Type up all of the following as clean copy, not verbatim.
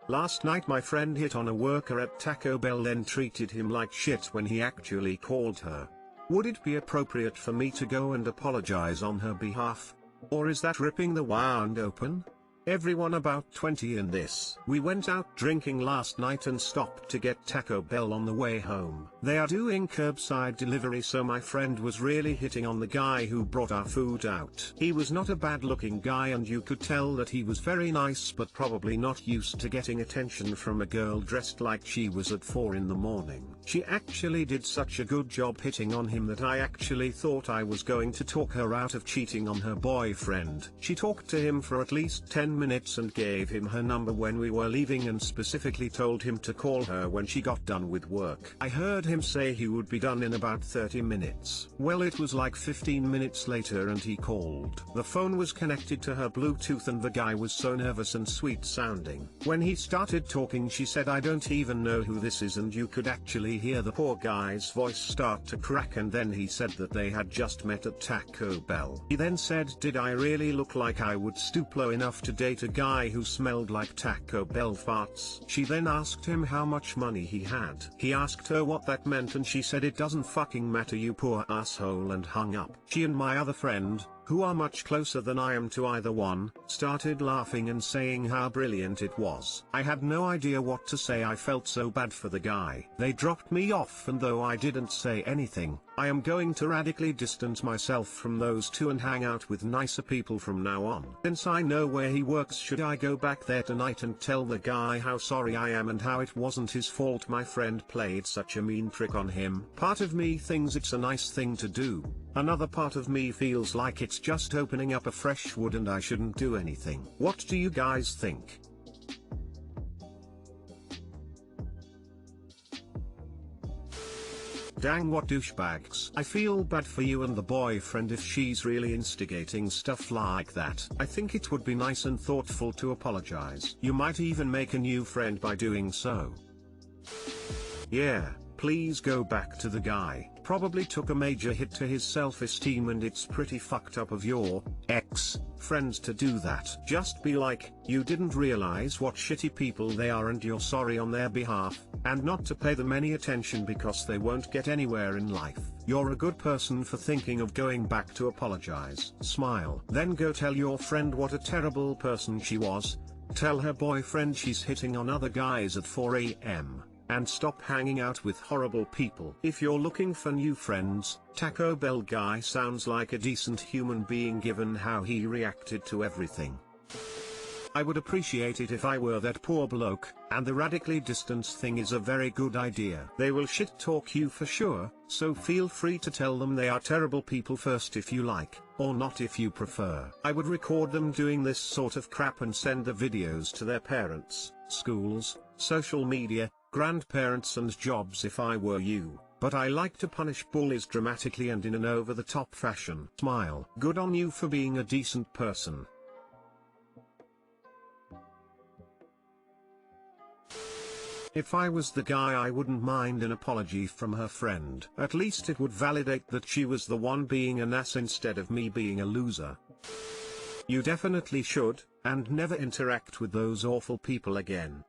Last night my friend hit on a worker at Taco Bell, then treated him like shit when he actually called her. Would it be appropriate for me to go and apologize on her behalf? Or is that ripping the wound open? Everyone about 20 in this. We went out drinking last night and stopped to get Taco Bell on the way home. They are doing curbside delivery, so my friend was really hitting on the guy who brought our food out. He was not a bad looking guy and you could tell that he was very nice, but probably not used to getting attention from a girl dressed like she was at 4 in the morning. She actually did such a good job hitting on him that I actually thought I was going to talk her out of cheating on her boyfriend. She talked to him for at least 10 minutes and gave him her number when we were leaving and specifically told him to call her when she got done with work. I heard him say he would be done in about 30 minutes. Well, it was like 15 minutes later and he called. The phone was connected to her Bluetooth and the guy was so nervous and sweet sounding. When he started talking, she said, "I don't even know who this is," and you could actually hear the poor guy's voice start to crack, and then he said that they had just met at Taco Bell. He then said, "Did I really look like I would stoop low enough to date a guy who smelled like Taco Bell farts?" She then asked him how much money he had. He asked her what that meant and she said, "It doesn't fucking matter, you poor asshole," and hung up. She and my other friend, who are much closer than I am to either one, started laughing and saying how brilliant it was. I had no idea what to say. I felt so bad for the guy. They dropped me off, and though I didn't say anything, I am going to radically distance myself from those two and hang out with nicer people from now on. Since I know where he works, should I go back there tonight and tell the guy how sorry I am and how it wasn't his fault my friend played such a mean trick on him? Part of me thinks it's a nice thing to do. Another part of me feels like it's just opening up a fresh wound and I shouldn't do anything. What do you guys think? Dang, what douchebags. I feel bad for you and the boyfriend if she's really instigating stuff like that. I think it would be nice and thoughtful to apologize. You might even make a new friend by doing so. Yeah, please go back to the guy. Probably took a major hit to his self-esteem and it's pretty fucked up of your ex-friends to do that. Just be like, you didn't realize what shitty people they are and you're sorry on their behalf, and not to pay them any attention because they won't get anywhere in life. You're a good person for thinking of going back to apologize. Smile. Then go tell your friend what a terrible person she was. Tell her boyfriend she's hitting on other guys at 4 AM. And stop hanging out with horrible people. If you're looking for new friends, Taco Bell guy sounds like a decent human being given how he reacted to everything. I would appreciate it if I were that poor bloke, and the radically distance thing is a very good idea. They will shit talk you for sure, so feel free to tell them they are terrible people first if you like, or not if you prefer. I would record them doing this sort of crap and send the videos to their parents, schools, social media, grandparents and jobs if I were you, but I like to punish bullies dramatically and in an over-the-top fashion. Smile. Good on you for being a decent person. If I was the guy, I wouldn't mind an apology from her friend. At least it would validate that she was the one being an ass instead of me being a loser. You definitely should, and never interact with those awful people again.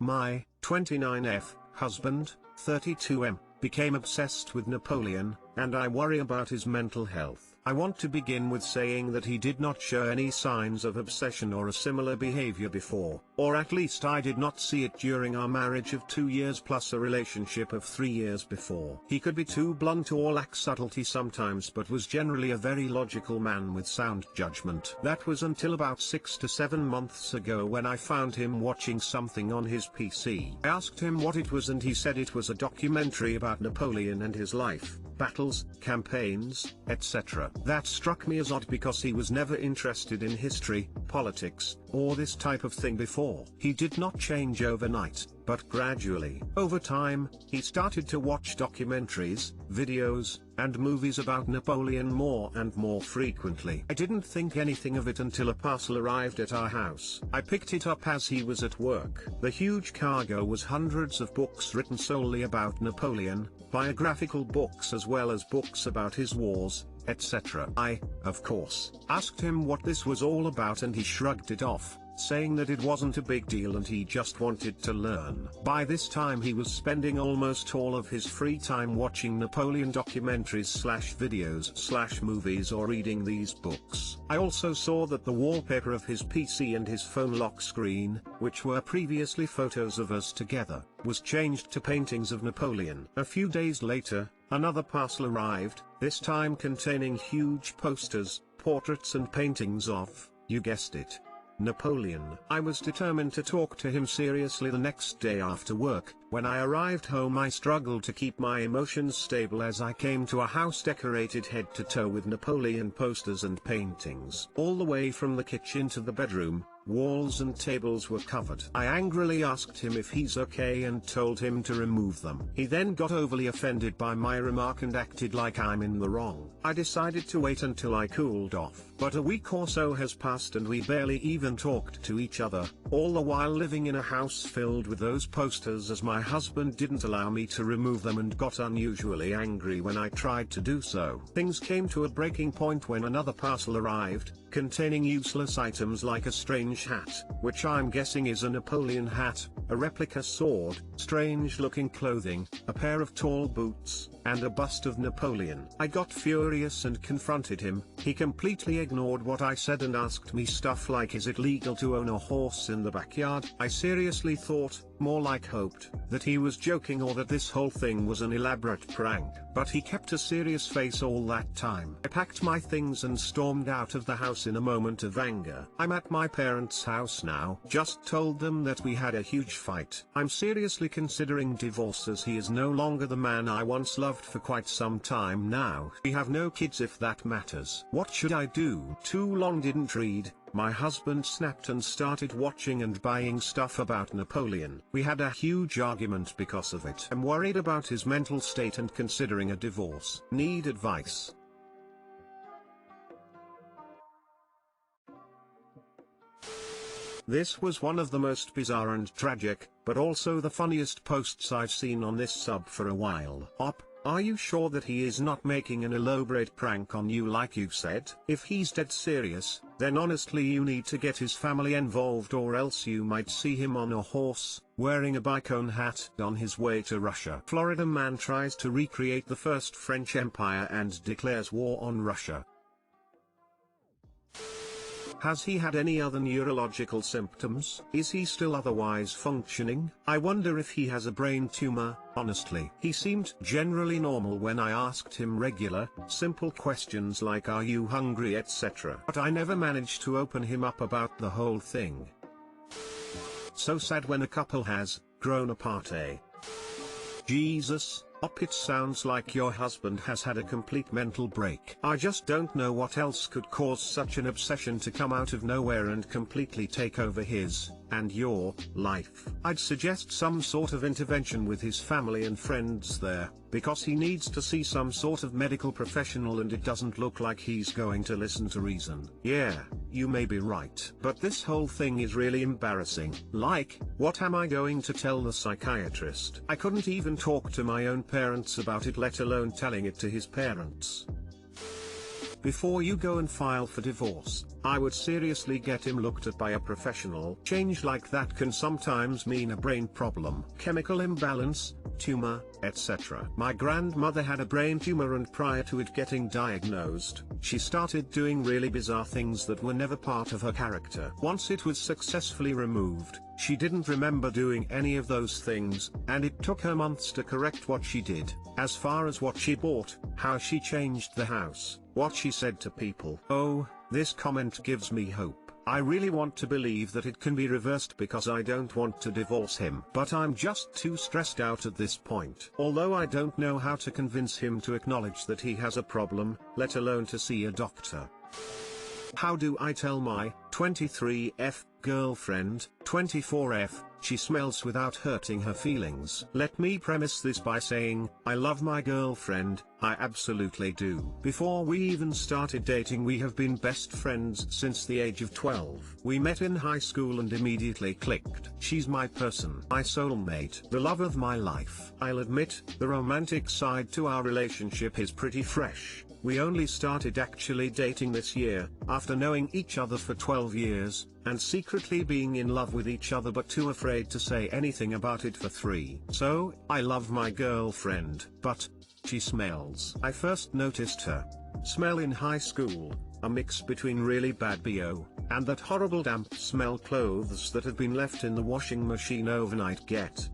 My 29F husband, 32M, became obsessed with Napoleon, and I worry about his mental health. I want to begin with saying that he did not show any signs of obsession or a similar behavior before, or at least I did not see it during our marriage of 2 years plus a relationship of 3 years before. He could be too blunt or lack subtlety sometimes, but was generally a very logical man with sound judgment. That was until about 6 to 7 months ago when I found him watching something on his PC. I asked him what it was and he said it was a documentary about Napoleon and his life, battles, campaigns, etc. That struck me as odd because he was never interested in history, politics, or this type of thing before. He did not change overnight, but gradually. Over time, he started to watch documentaries, videos, and movies about Napoleon more and more frequently. I didn't think anything of it until a parcel arrived at our house. I picked it up as he was at work. The huge cargo was hundreds of books written solely about Napoleon, biographical books as well as books about his wars, etc. I, of course, asked him what this was all about and he shrugged it off, saying that it wasn't a big deal and he just wanted to learn. By this time he was spending almost all of his free time watching Napoleon documentaries/videos/movies or reading these books. I also saw that the wallpaper of his PC and his phone lock screen, which were previously photos of us together, was changed to paintings of Napoleon. A few days later, another parcel arrived, this time containing huge posters, portraits and paintings of, you guessed it, Napoleon. I was determined to talk to him seriously the next day after work. When I arrived home I struggled to keep my emotions stable as I came to a house decorated head to toe with Napoleon posters and paintings. All the way from the kitchen to the bedroom, walls and tables were covered. I angrily asked him if he's okay and told him to remove them. He then got overly offended by my remark and acted like I'm in the wrong. I decided to wait until I cooled off. But a week or so has passed and we barely even talked to each other, all the while living in a house filled with those posters as my husband didn't allow me to remove them and got unusually angry when I tried to do so. Things came to a breaking point when another parcel arrived, containing useless items like a strange hat, which I'm guessing is a Napoleon hat, a replica sword, strange looking clothing, a pair of tall boots, and a bust of Napoleon. I got furious and confronted him. He completely ignored what I said and asked me stuff like, is it legal to own a horse in the backyard? I seriously thought, more like hoped, that he was joking or that this whole thing was an elaborate prank, but he kept a serious face all that time. I packed my things and stormed out of the house in a moment of anger. I'm at my parents' house now. Just told them that we had a huge fight. I'm seriously considering divorce as he is no longer the man I once loved for quite some time now. We have no kids if that matters. What should I do? Too long didn't read. My husband snapped and started watching and buying stuff about Napoleon. We had a huge argument because of it. I'm worried about his mental state and considering a divorce. Need advice. This was one of the most bizarre and tragic, but also the funniest posts I've seen on this sub for a while. Op, are you sure that he is not making an elaborate prank on you like you said? If he's dead serious, then honestly you need to get his family involved or else you might see him on a horse, wearing a bicone hat on his way to Russia. Florida man tries to recreate the First French Empire and declares war on Russia. Has he had any other neurological symptoms? Is he still otherwise functioning? I wonder if he has a brain tumor. Honestly, he seemed generally normal when I asked him regular, simple questions like are you hungry etc. But I never managed to open him up about the whole thing. So sad when a couple has grown apart, eh? Jesus. Op, it sounds like your husband has had a complete mental break. I just don't know what else could cause such an obsession to come out of nowhere and completely take over his, and your, life. I'd suggest some sort of intervention with his family and friends there, because he needs to see some sort of medical professional and it doesn't look like he's going to listen to reason. Yeah, you may be right. But this whole thing is really embarrassing. Like, what am I going to tell the psychiatrist? I couldn't even talk to my own parents about it, let alone telling it to his parents. Before you go and file for divorce, I would seriously get him looked at by a professional. Change like that can sometimes mean a brain problem, chemical imbalance, tumor, etc. My grandmother had a brain tumor and prior to it getting diagnosed, she started doing really bizarre things that were never part of her character. Once it was successfully removed, she didn't remember doing any of those things, and it took her months to correct what she did, as far as what she bought, how she changed the house, what she said to people. Oh, this comment gives me hope. I really want to believe that it can be reversed because I don't want to divorce him. But I'm just too stressed out at this point. Although I don't know how to convince him to acknowledge that he has a problem, let alone to see a doctor. How do I tell my 23F girlfriend, 24F, she smells without hurting her feelings? Let me premise this by saying, I love my girlfriend, I absolutely do. Before we even started dating we have been best friends since the age of 12. We met in high school and immediately clicked. She's my person, my soulmate, the love of my life. I'll admit, the romantic side to our relationship is pretty fresh. We only started actually dating this year, after knowing each other for 12 years, and secretly being in love with each other but too afraid to say anything about it for 3. So, I love my girlfriend, but she smells. I first noticed her smell in high school, a mix between really bad BO, and that horrible damp smell clothes that had been left in the washing machine overnight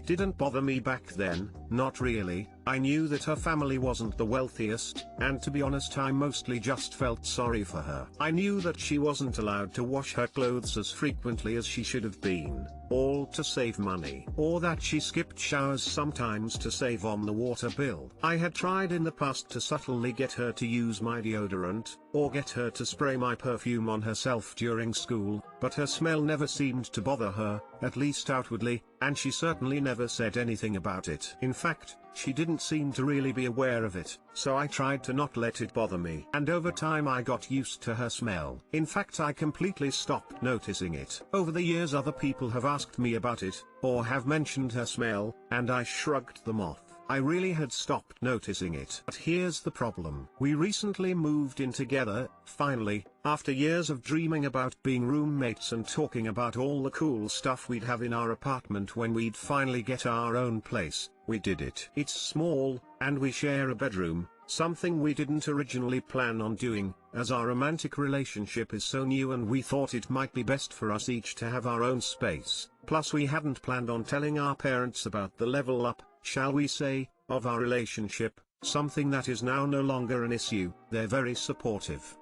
didn't bother me back then, not really. I knew that her family wasn't the wealthiest, and to be honest I mostly just felt sorry for her. I knew that she wasn't allowed to wash her clothes as frequently as she should have been, all to save money, or that she skipped showers sometimes to save on the water bill. I had tried in the past to subtly get her to use my deodorant, or get her to spray my perfume on herself during school, but her smell never seemed to bother her, at least outwardly, and she certainly never said anything about it. In fact, she didn't seem to really be aware of it, so I tried to not let it bother me. And over time I got used to her smell. In fact, I completely stopped noticing it. Over the years other people have asked me about it, or have mentioned her smell, and I shrugged them off. I really had stopped noticing it. But here's the problem. We recently moved in together, finally, after years of dreaming about being roommates and talking about all the cool stuff we'd have in our apartment when we'd finally get our own place. We did it. It's small, and we share a bedroom, something we didn't originally plan on doing, as our romantic relationship is so new and we thought it might be best for us each to have our own space. Plus we hadn't planned on telling our parents about the level up, shall we say, of our relationship, something that is now no longer an issue. They're very supportive.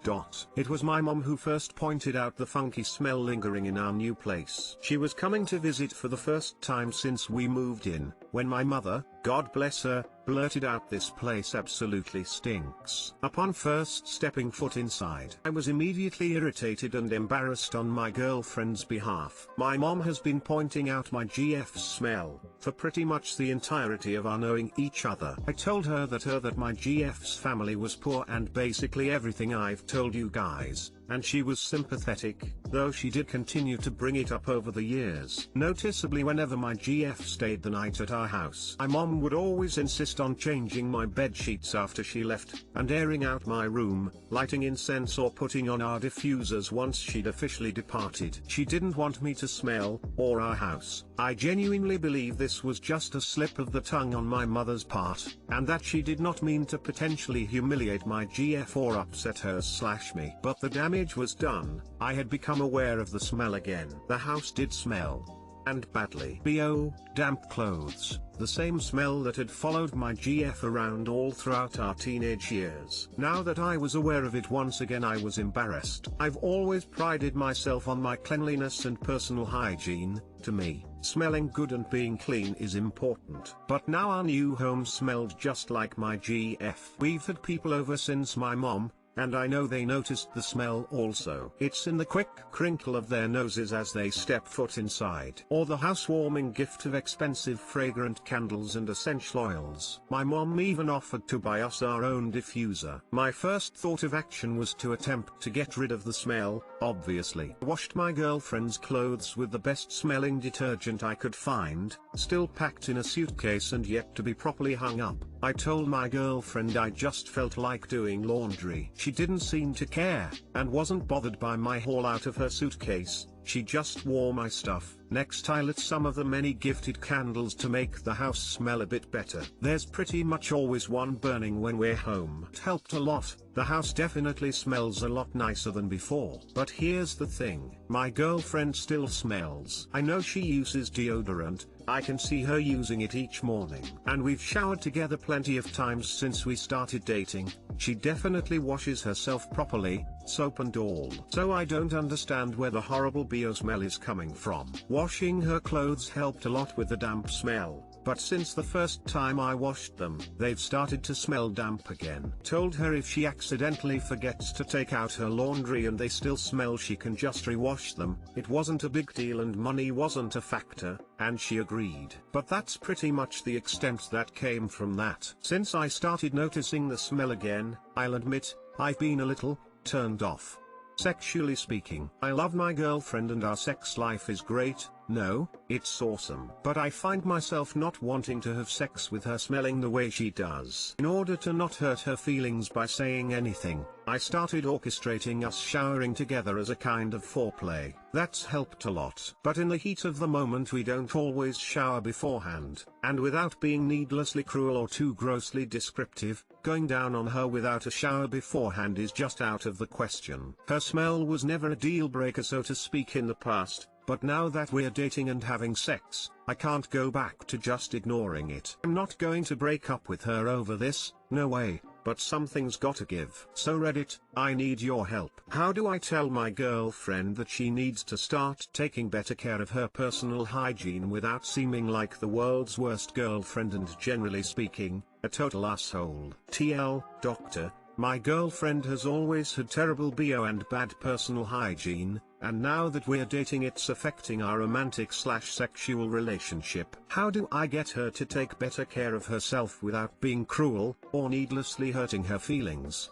It was my mom who first pointed out the funky smell lingering in our new place. She was coming to visit for the first time since we moved in, when my mother, God bless her, blurted out, "This place absolutely stinks." Upon first stepping foot inside, I was immediately irritated and embarrassed on my girlfriend's behalf. My mom has been pointing out my GF's smell for pretty much the entirety of our knowing each other. I told her that my GF's family was poor and basically everything I've told you guys, and she was sympathetic, though she did continue to bring it up over the years. Noticeably whenever my GF stayed the night at our house, my mom would always insist on changing my bed sheets after she left, and airing out my room, lighting incense or putting on our diffusers once she'd officially departed. She didn't want me to smell, or our house. I genuinely believe this was just a slip of the tongue on my mother's part, and that she did not mean to potentially humiliate my GF or upset her/me. But the damage was done. I had become aware of the smell again. The house did smell. And badly. BO, damp clothes, the same smell that had followed my GF around all throughout our teenage years. Now that I was aware of it once again, I was embarrassed. I've always prided myself on my cleanliness and personal hygiene. To me, smelling good and being clean is important. But now our new home smelled just like my GF. We've had people over since my mom, and I know they noticed the smell also. It's in the quick crinkle of their noses as they step foot inside, or the housewarming gift of expensive fragrant candles and essential oils. My mom even offered to buy us our own diffuser. My first thought of action was to attempt to get rid of the smell, obviously. I washed my girlfriend's clothes with the best smelling detergent I could find, still packed in a suitcase and yet to be properly hung up. I told my girlfriend I just felt like doing laundry. She didn't seem to care, and wasn't bothered by my haul out of her suitcase. She just wore my stuff. Next I lit some of the many gifted candles to make the house smell a bit better. There's pretty much always one burning when we're home. It helped a lot. The house definitely smells a lot nicer than before. But here's the thing. My girlfriend still smells. I know she uses deodorant. I can see her using it each morning. And we've showered together plenty of times since we started dating. She definitely washes herself properly, soap and all. So I don't understand where the horrible BO smell is coming from. Washing her clothes helped a lot with the damp smell, but since the first time I washed them, they've started to smell damp again. Told her if she accidentally forgets to take out her laundry and they still smell, she can just rewash them. It wasn't a big deal and money wasn't a factor, and she agreed. But that's pretty much the extent that came from that. Since I started noticing the smell again, I'll admit, I've been a little turned off. Sexually speaking, I love my girlfriend and our sex life is great. No, it's awesome. But I find myself not wanting to have sex with her smelling the way she does. In order to not hurt her feelings by saying anything, I started orchestrating us showering together as a kind of foreplay. That's helped a lot. But in the heat of the moment we don't always shower beforehand, and without being needlessly cruel or too grossly descriptive, going down on her without a shower beforehand is just out of the question. Her smell was never a deal breaker, so to speak, in the past. But now that we're dating and having sex, I can't go back to just ignoring it. I'm not going to break up with her over this, no way, but something's gotta give. So Reddit, I need your help. How do I tell my girlfriend that she needs to start taking better care of her personal hygiene without seeming like the world's worst girlfriend and, generally speaking, a total asshole? TL, Doctor, my girlfriend has always had terrible BO and bad personal hygiene, and now that we're dating it's affecting our romantic/sexual relationship. How do I get her to take better care of herself without being cruel, or needlessly hurting her feelings?